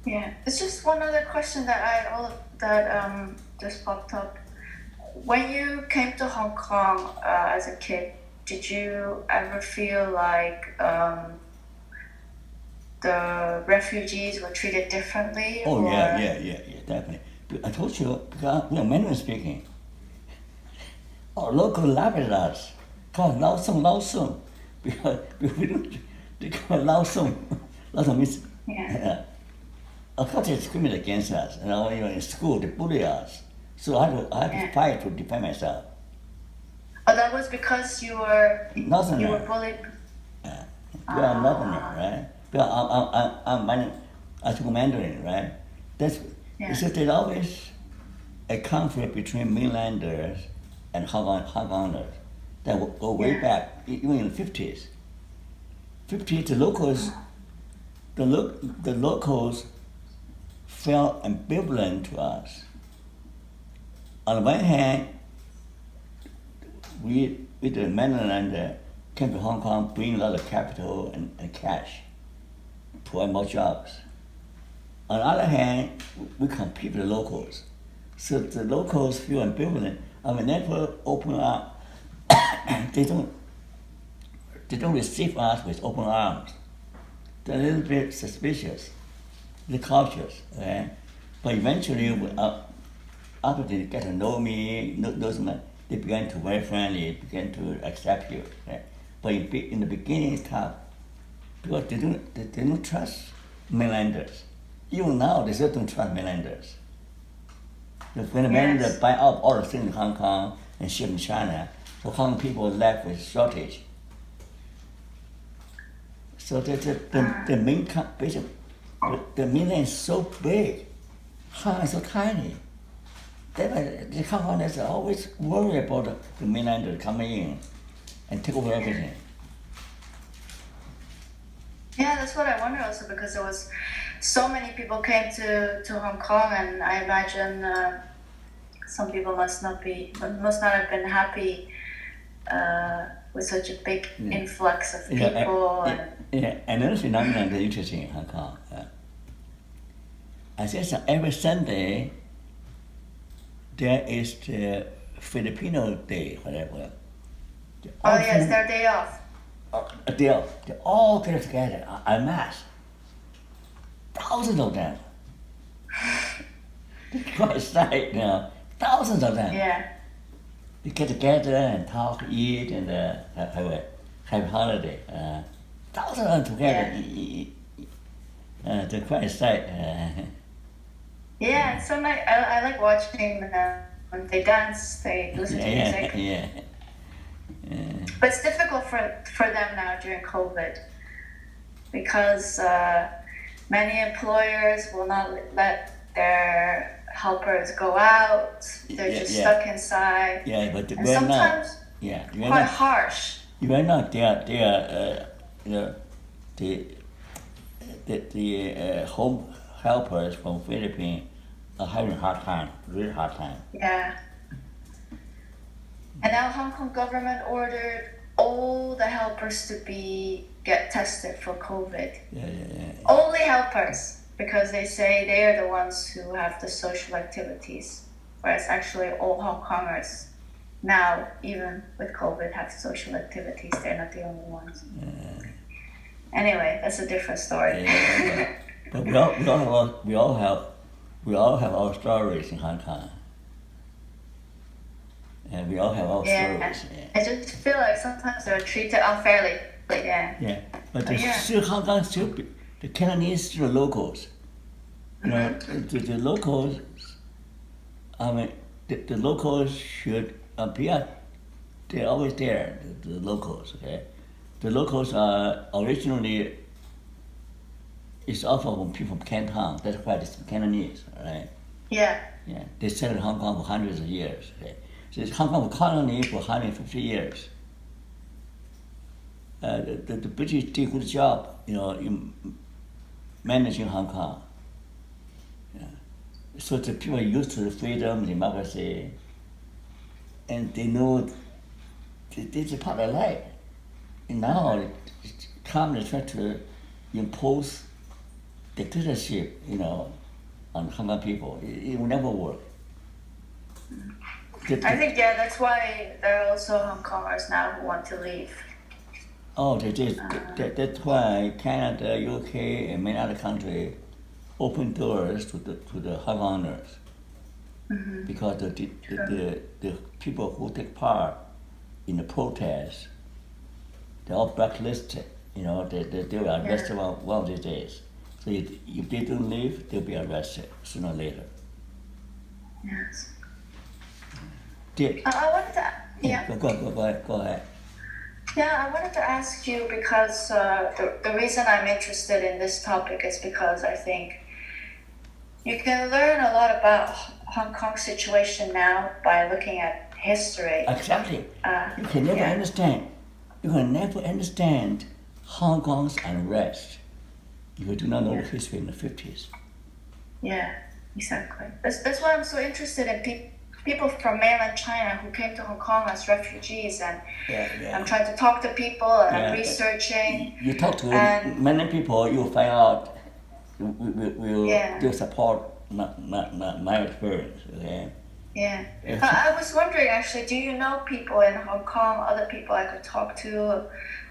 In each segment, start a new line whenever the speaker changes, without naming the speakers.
Yeah, it's just one other question that just popped up. When you came to Hong Kong as a kid, did you ever feel like the refugees were treated differently,
Oh
or
yeah, definitely. I told you, because we are Mandarin speaking. Our local laugh at us, called Lao Song, because we don't, they call Lao Song. Lao Song means,
yeah,
of course they discriminate against us. You know, even in school they bully us. So I had to
yeah?
fight to defend myself.
Oh, that was because you were
Northerner,
bullied.
we are Northerner,
Ah,
right? Because I took Mandarin, right? That's,
yeah,
it's just there's always a conflict between mainlanders and Hong Kongers that will go way
yeah,
back, even in the 50s. 50s, the locals felt ambivalent to us. On the one hand, we the mainlander came to Hong Kong, bring a lot of capital and cash, provide more jobs. On the other hand, we compete with the locals. So the locals feel ambivalent. I mean, never open up. they don't they don't receive us with open arms. They're a little bit suspicious. They're cautious, right? But eventually, after they get to know me, they began to very friendly, began to accept you. Right? But in the beginning, it's tough because they don't trust mainlanders. Even now, they still don't trust mainlanders. When the mainlanders
yes.
buy up all the things in Hong Kong and ship in China, so Hong Kong people left with shortage. So the main basic, the mainland is so big, Hong Kong is so tiny. The Hong Kongers are always worried about the mainlanders coming in and take over everything.
Yeah, that's what I wonder also because there was so many people came to Hong Kong, and I imagine some people must not have been happy with such a big influx of people.
Another phenomenon that's interesting in Hong Kong. I guess every Sunday there is the Filipino Day, whatever.
Oh yes, their day off.
They all get together en masse. Thousands of them. Quite sight, you know. Thousands of them.
Yeah,
They get together and talk, eat, and have a holiday. Thousands of them together. They're quite a sight.
yeah. It's so nice. I like watching them when they dance. They listen to music.
Yeah.
But it's difficult for them now during COVID because many employers will not let their helpers go out. They're just stuck inside.
Yeah, but
And sometimes quite harsh.
Even now, you know, the home helpers from Philippines are having a hard time, really hard time.
Yeah. And now Hong Kong government ordered all the helpers to get tested for COVID.
Yeah.
Only helpers, because they say they are the ones who have the social activities, whereas actually all Hong Kongers now, even with COVID, have social activities. They're not the only ones. Anyway, that's a different story.
But we all have our stories in Hong Kong, and we all have our stories.
I just feel like sometimes they're treated unfairly.
Yeah, but still Hong Kong the Cantonese still locals. You know, the locals. I mean, the locals should appear. They're always there. The locals, okay. The locals are originally. It's also from people from Canton. That's why it's Cantonese, right?
Yeah.
Yeah. They settled in Hong Kong for hundreds of years. Okay? So Hong Kong was colony for 150 years. The British did a good job, you know, in managing Hong Kong. Yeah. So the people are used to the freedom, democracy, and they know this is part of life. And now, communists try to impose dictatorship, on Hong Kong people. It will never work.
I think, yeah, that's why there are also Hong Kongers now who want to leave.
Oh, that's why Canada, UK, and many other countries open doors to the Hong Kongers. Because the people who take part in the protest, they're all blacklisted. They were arrested one of these days. So if they don't leave, they'll be arrested sooner or later.
Yes.
Did,
I wanted to, yeah.
Go ahead.
Yeah, I wanted to ask you because the reason I'm interested in this topic is because I think you can learn a lot about Hong Kong's situation now by looking at history.
Exactly. You can never understand. You can never understand Hong Kong's unrest if you do not know the history in the 50s.
Yeah, exactly. That's why I'm so interested in people from mainland China who came to Hong Kong as refugees, and I'm trying to talk to people and I'm researching.
You talk to many people, you'll find out will support my experience. Okay.
Yeah. I was wondering actually, do you know people in Hong Kong, other people I could talk to?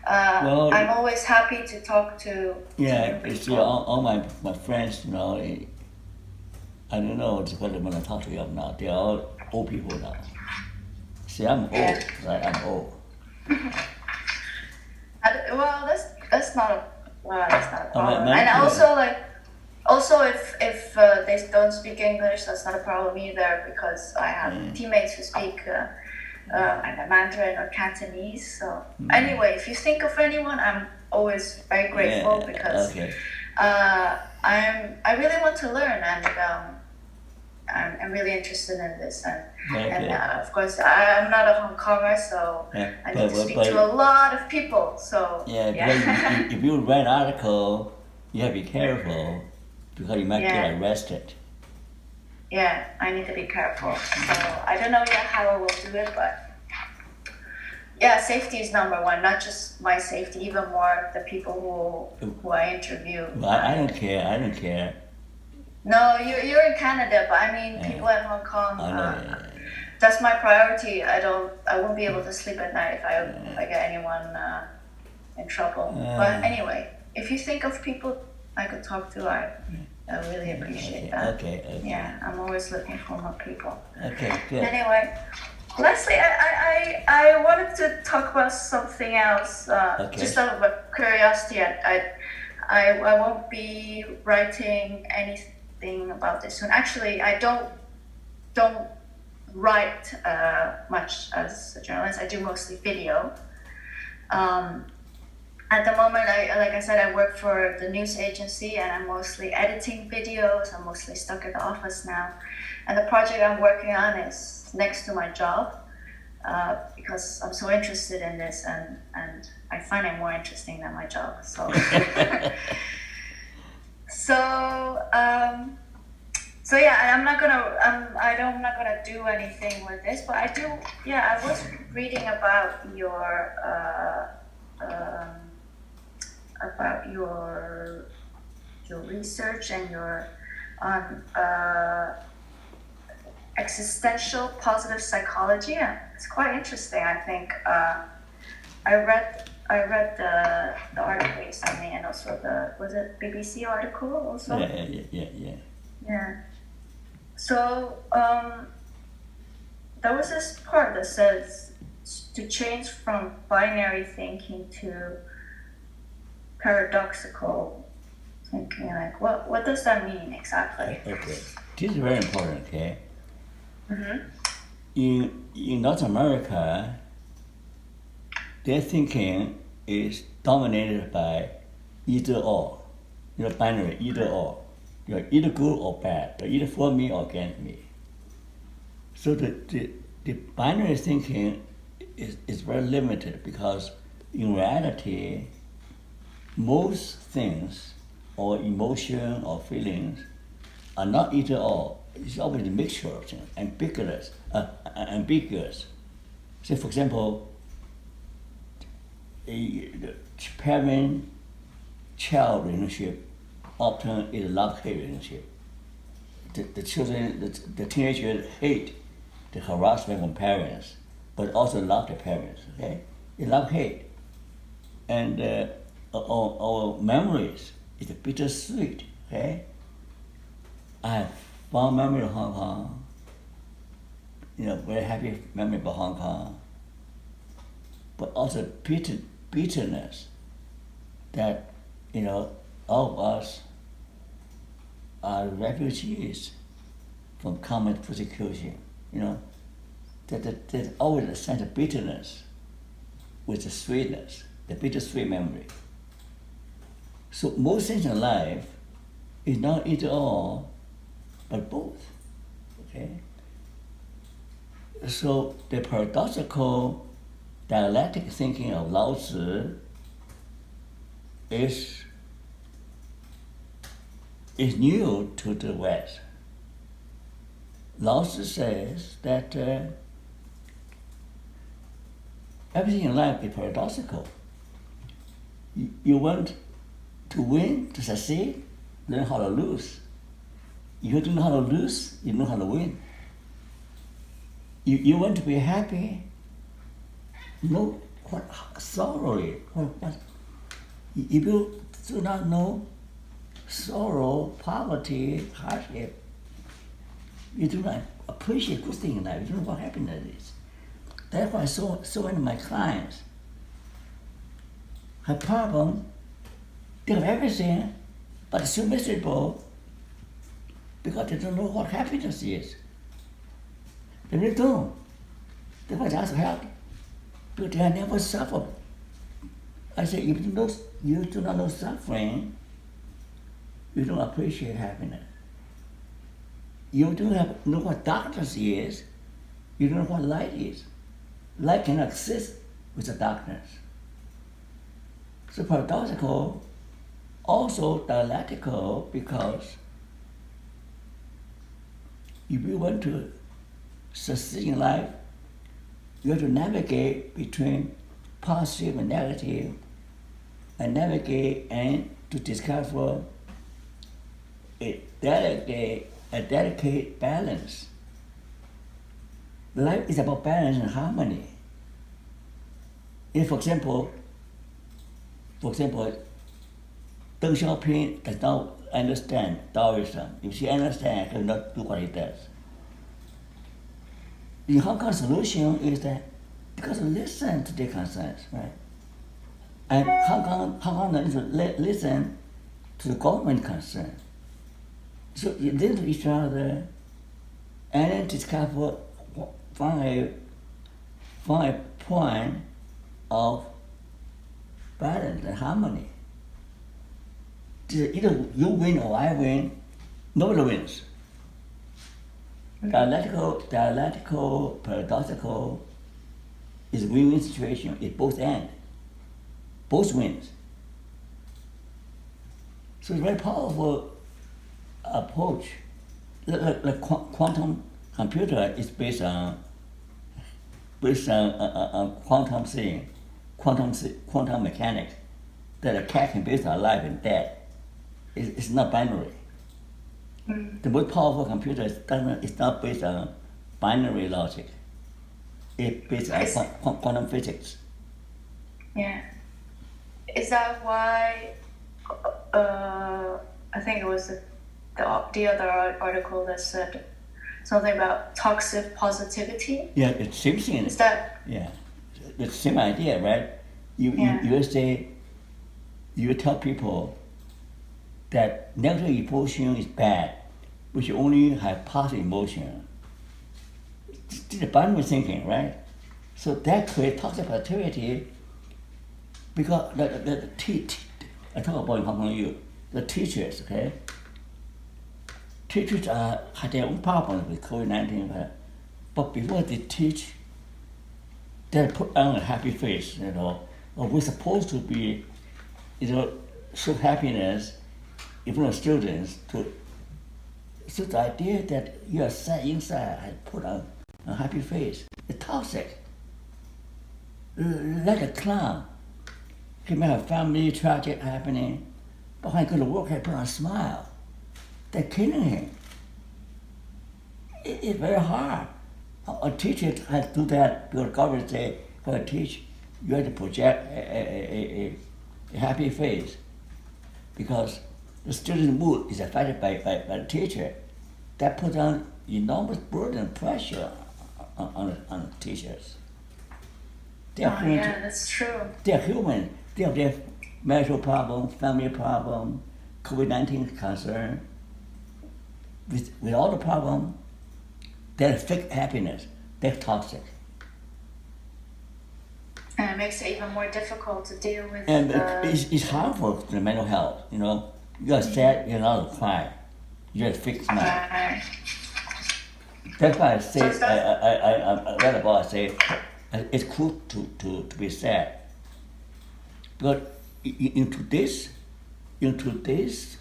I'm always happy to talk to
Yeah,
new
it's
people.
all my friends, I don't know what I'm going to talk to you now. They're all old people now. See, I'm old, right? I'm old.
Well, that's not a problem.
my
And
opinion.
also if they don't speak English, that's not a problem either because I have teammates who speak either Mandarin or Cantonese. So anyway, if you think of anyone, I'm always very grateful because I really want to learn and I'm really interested in this and of course I'm not a Hong Konger, so I need to speak to a lot of people. So
if you read an article, you have to be careful because you might get arrested.
Yeah, I need to be careful. So I don't know yet how I will do it, but yeah, safety is number one. Not just my safety, even more the people who I interview.
Well, I don't care.
No, you're in Canada, but I mean people in Hong Kong. That's my priority. I won't be able to sleep at night if I get anyone in trouble. But anyway, if you think of people I could talk to, I really appreciate that.
Okay.
Yeah, I'm always looking for more people.
Okay, good.
Anyway, Leslie, I wanted to talk about something else. Just out of curiosity, I won't be writing anything about this soon. Actually, I don't write much as a journalist. I do mostly video. At the moment, like I said, I work for the news agency and I'm mostly editing videos. I'm mostly stuck at the office now. And the project I'm working on is next to my job because I'm so interested in this and I find it more interesting than my job. So, so yeah, I'm not gonna do anything with this, but I do. Yeah, I was reading about your research and your existential positive psychology. And it's quite interesting. I think I read the article you sent me, and also was it BBC article also? Yeah. So there was this part that says to change from binary thinking to paradoxical thinking. Like, what does that mean exactly?
Okay, this is very important. Okay. In North America, their thinking is dominated by either or. Binary, either or. You're either good or bad. You're either for me or against me. So the binary thinking is very limited because in reality, most things or emotion or feelings are not either or. It's always a mixture of things, ambiguous. Say, for example, the parent-child relationship often is a love-hate relationship. The children, the teenagers hate the harassment from parents, but also love the parents. Okay, they love-hate, and our memories is bittersweet. Okay, I have fond memory of Hong Kong. Very happy memory about Hong Kong, but also bitterness that all of us are refugees from common persecution. There's always a sense of bitterness with the sweetness, the bittersweet memory. So most things in life is not either or, but both. Okay. So the paradoxical dialectic thinking of Lao Tzu is new to the West. Lao Tzu says that everything in life is paradoxical. You want to win, to succeed, learn how to lose. You don't know how to lose, you know how to win. You want to be happy, know what sorrow is. If you do not know sorrow, poverty, hardship, you do not appreciate good things in life. You don't know what happiness is. That's why so many of my clients have problems. They have everything, but they're so miserable because they don't know what happiness is. They really don't. They want to ask help, but they have never suffered. I say, if you do not know suffering, you don't appreciate happiness. You don't know what darkness is, you don't know what light is. Light cannot exist with the darkness. So paradoxical, also dialectical, because if you want to succeed in life, you have to navigate between positive and negative, and navigate and to discover a delicate balance. Life is about balance and harmony. If, for example, Deng Xiaoping does not understand Taoism. If she understands, she cannot do what he does. The Hong Kong solution is that because listen to their concerns, right? And Hong Kong needs to listen to the government concern. So you listen to each other and then discover from a point of balance and harmony. Either you win or I win, nobody wins. Dialectical, paradoxical is a win-win situation. It both ends. Both wins. So it's a very powerful approach. The quantum computer is based on quantum thing, quantum mechanics, that a cat can be alive and dead. It's not binary. The most powerful computer is not based on binary logic. It's based on quantum physics.
Yeah. Is that why I think it was the other article that said something about toxic positivity?
Yeah, it's same thing.
Is that?
Yeah, it's the same idea, right? You say, you tell people that negative emotion is bad. We should only have positive emotion. It's the binary thinking, right? So that creates toxic positivity because I talk about in Hong Kong, the teachers, okay? Teachers had their own problems with COVID-19, but before they teach, they put on a happy face, we're supposed to be, show happiness in front of students. So the idea that you are sad inside and put on a happy face, it's toxic. Like a clown. He may have family tragic happening, But when he go to work, he put on a smile. They're killing him. It's very hard. A teacher has to do that because government say, for a teach, you have to project a happy face. Because the student mood is affected by the teacher. That puts on enormous burden and pressure on the teachers.
Oh, yeah, that's true.
They're human. They have their marital problem, family problem, COVID-19 concern. With all the problem, they're fake happiness. They're toxic.
And it makes it even more difficult to deal with.
And it's harmful to the mental health. You know, you're sad, you're not to cry. You're a fixed mind. That's why I say, I read about, I say, it's cool to be sad. But into this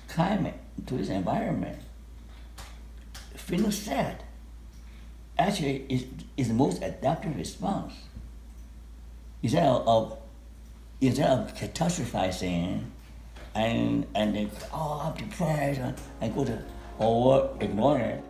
climate, into this environment, feeling sad actually is the most adaptive response. Instead of catastrophizing and then, oh, I'm depressed and go to or ignoring it.